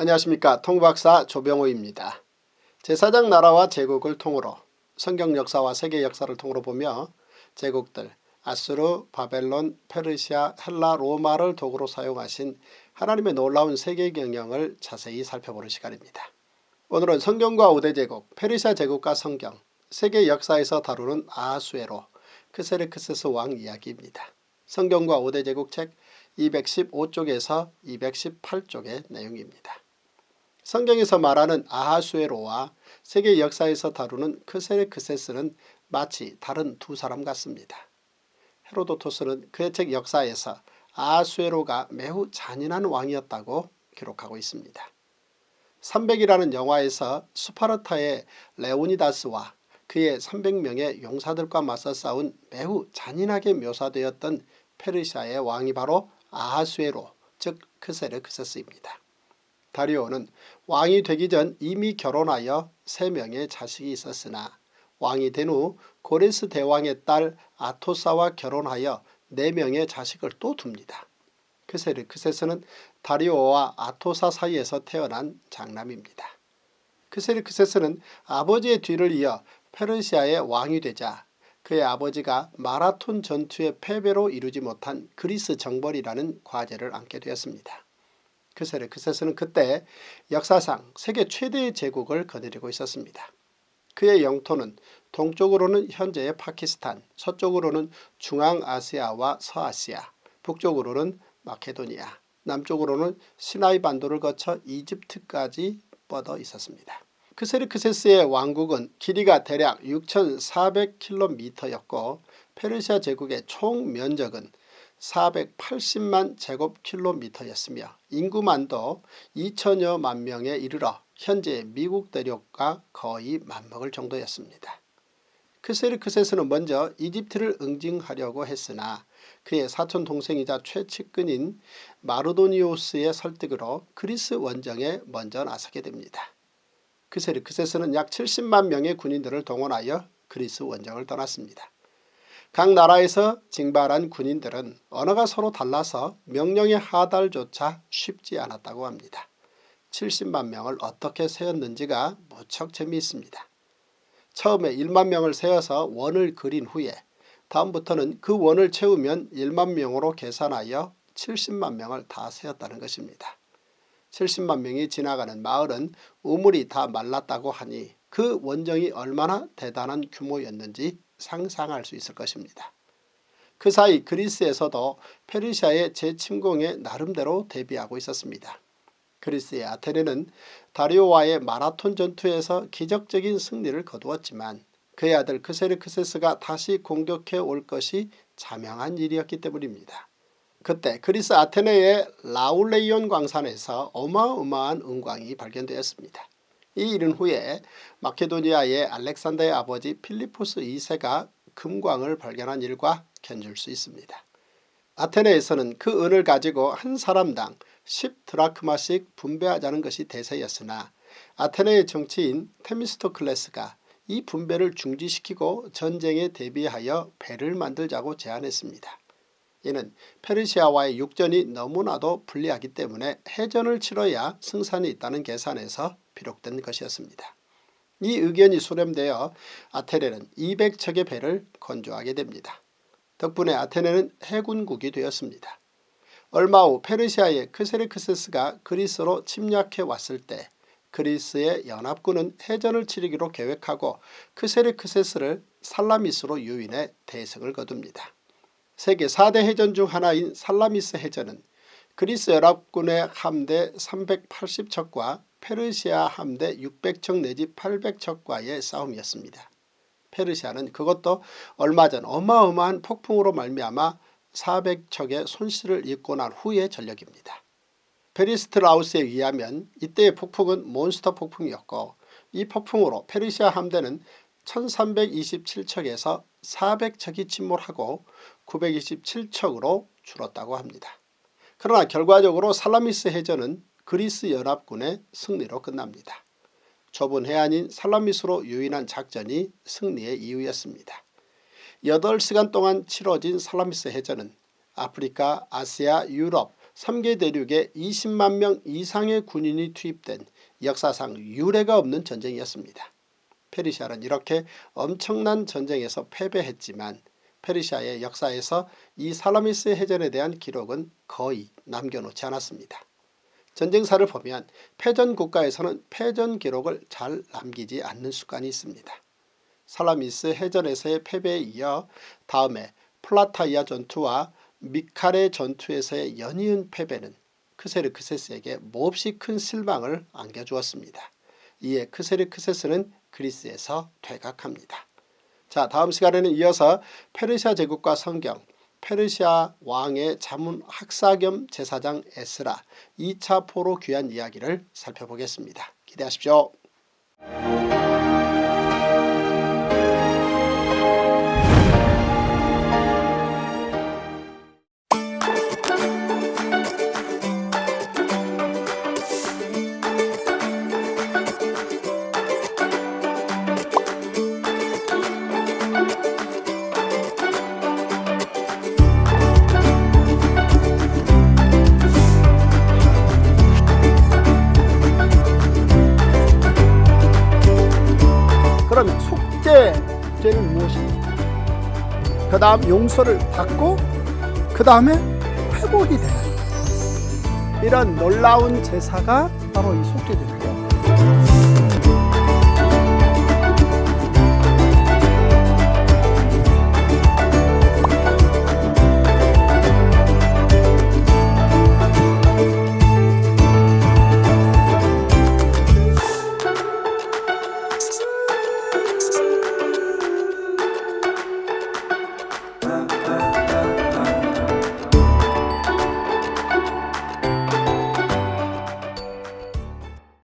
안녕하십니까. 통박사 조병호입니다. 제4장 나라와 제국을 통으로 성경 역사와 세계 역사를 통으로 보며 제국들 아수르, 바벨론, 페르시아, 헬라, 로마를 도구로 사용하신 하나님의 놀라운 세계 경영을 자세히 살펴보는 시간입니다. 오늘은 성경과 5대 제국, 페르시아 제국과 성경, 세계 역사에서 다루는 아하수에로, 크세르크세스 왕 이야기입니다. 성경과 5대 제국 책 215쪽에서 218쪽의 내용입니다. 성경에서 말하는 아하수에로와 세계 역사에서 다루는 크세르크세스는 마치 다른 두 사람 같습니다. 헤로도토스는 그의 책 역사에서 아하수에로가 매우 잔인한 왕이었다고 기록하고 있습니다. 300이라는 영화에서 스파르타의 레오니다스와 그의 300명의 용사들과 맞서 싸운 매우 잔인하게 묘사되었던 페르시아의 왕이 바로 아하수에로, 즉 크세르크세스입니다. 다리오는 왕이 되기 전 이미 결혼하여 3명의 자식이 있었으나 왕이 된 후 고레스 대왕의 딸 아토사와 결혼하여 4명의 자식을 또 둡니다. 크세르크세스는 다리오와 아토사 사이에서 태어난 장남입니다. 크세르크세스는 아버지의 뒤를 이어 페르시아의 왕이 되자 그의 아버지가 마라톤 전투의 패배로 이루지 못한 그리스 정벌이라는 과제를 안게 되었습니다. 크세르크세스는 그때 역사상 세계 최대의 제국을 거느리고 있었습니다. 그의 영토는 동쪽으로는 현재의 파키스탄, 서쪽으로는 중앙아시아와 서아시아, 북쪽으로는 마케도니아, 남쪽으로는 시나이 반도를 거쳐 이집트까지 뻗어 있었습니다. 크세르크세스의 왕국은 길이가 대략 6,400km였고 페르시아 제국의 총 면적은 480만 제곱킬로미터였으며 인구만도 2천여만 명에 이르러 현재 미국 대륙과 거의 맞먹을 정도였습니다. 크세르크세스는 먼저 이집트를 응징하려고 했으나 그의 사촌 동생이자 최측근인 마르도니오스의 설득으로 그리스 원정에 먼저 나서게 됩니다. 크세르크세스는 약 70만 명의 군인들을 동원하여 그리스 원정을 떠났습니다. 각 나라에서 징발한 군인들은 언어가 서로 달라서 명령의 하달조차 쉽지 않았다고 합니다. 70만 명을 어떻게 세웠는지가 무척 재미있습니다. 처음에 1만 명을 세워서 원을 그린 후에 다음부터는 그 원을 채우면 1만 명으로 계산하여 70만 명을 다 세웠다는 것입니다. 70만 명이 지나가는 마을은 우물이 다 말랐다고 하니 그 원정이 얼마나 대단한 규모였는지 상상할 수 있을 것입니다. 그 사이 그리스에서도 페르시아의 재침공에 나름대로 대비하고 있었습니다. 그리스의 아테네는 다리오와의 마라톤 전투에서 기적적인 승리를 거두었지만 그의 아들 크세르크세스가 다시 공격해 올 것이 자명한 일이었기 때문입니다. 그때 그리스 아테네의 라울레이온 광산에서 어마어마한 은광이 발견되었습니다. 이 일은 후에 마케도니아의 알렉산더의 아버지 필리포스 2세가 금광을 발견한 일과 견줄 수 있습니다. 아테네에서는 그 은을 가지고 한 사람당 10드라크마씩 분배하자는 것이 대세였으나 아테네의 정치인 테미스토클레스가 이 분배를 중지시키고 전쟁에 대비하여 배를 만들자고 제안했습니다. 이는 페르시아와의 육전이 너무나도 불리하기 때문에 해전을 치러야 승산이 있다는 계산에서 비롯된 것이었습니다. 이 의견이 수렴되어 아테네는 200척의 배를 건조하게 됩니다. 덕분에 아테네는 해군국이 되었습니다. 얼마 후 페르시아의 크세르크세스가 그리스로 침략해 왔을 때 그리스의 연합군은 해전을 치르기로 계획하고 크세르크세스를 살라미스로 유인해 대승을 거둡니다. 세계 4대 해전 중 하나인 살라미스 해전은 그리스 연합군의 함대 380척과 페르시아 함대 600척 내지 800척과의 싸움이었습니다. 페르시아는 그것도 얼마 전 어마어마한 폭풍으로 말미암아 400척의 손실을 입고 난 후의 전력입니다. 페리스트라우스에 의하면 이때의 폭풍은 몬스터 폭풍이었고 이 폭풍으로 페르시아 함대는 1327척에서 400척이 침몰하고 927척으로 줄었다고 합니다. 그러나 결과적으로 살라미스 해전은 그리스 연합군의 승리로 끝납니다. 좁은 해안인 살라미스로 유인한 작전이 승리의 이유였습니다. 8시간 동안 치러진 살라미스 해전은 아프리카, 아시아, 유럽, 3개 대륙에 20만 명 이상의 군인이 투입된 역사상 유례가 없는 전쟁이었습니다. 페르시아는 이렇게 엄청난 전쟁에서 패배했지만 페르시아의 역사에서 이 살라미스 해전에 대한 기록은 거의 남겨놓지 않았습니다. 전쟁사를 보면 패전 국가에서는 패전 기록을 잘 남기지 않는 습관이 있습니다. 살라미스 해전에서의 패배에 이어 다음에 플라타이아 전투와 미칼의 전투에서의 연이은 패배는 크세르크세스에게 몹시 큰 실망을 안겨주었습니다. 이에 크세르크세스는 그리스에서 퇴각합니다. 자, 다음 시간에는 이어서 페르시아 제국과 성경, 페르시아 왕의 자문 학사 겸 제사장 에스라 2차 포로 귀환 이야기를 살펴보겠습니다. 기대하십시오. 그러면 속죄죄는 무엇입니까? 그 다음 용서를 받고 그 다음에 회복이 되는 이런 놀라운 제사가 바로 이 속죄죄예요.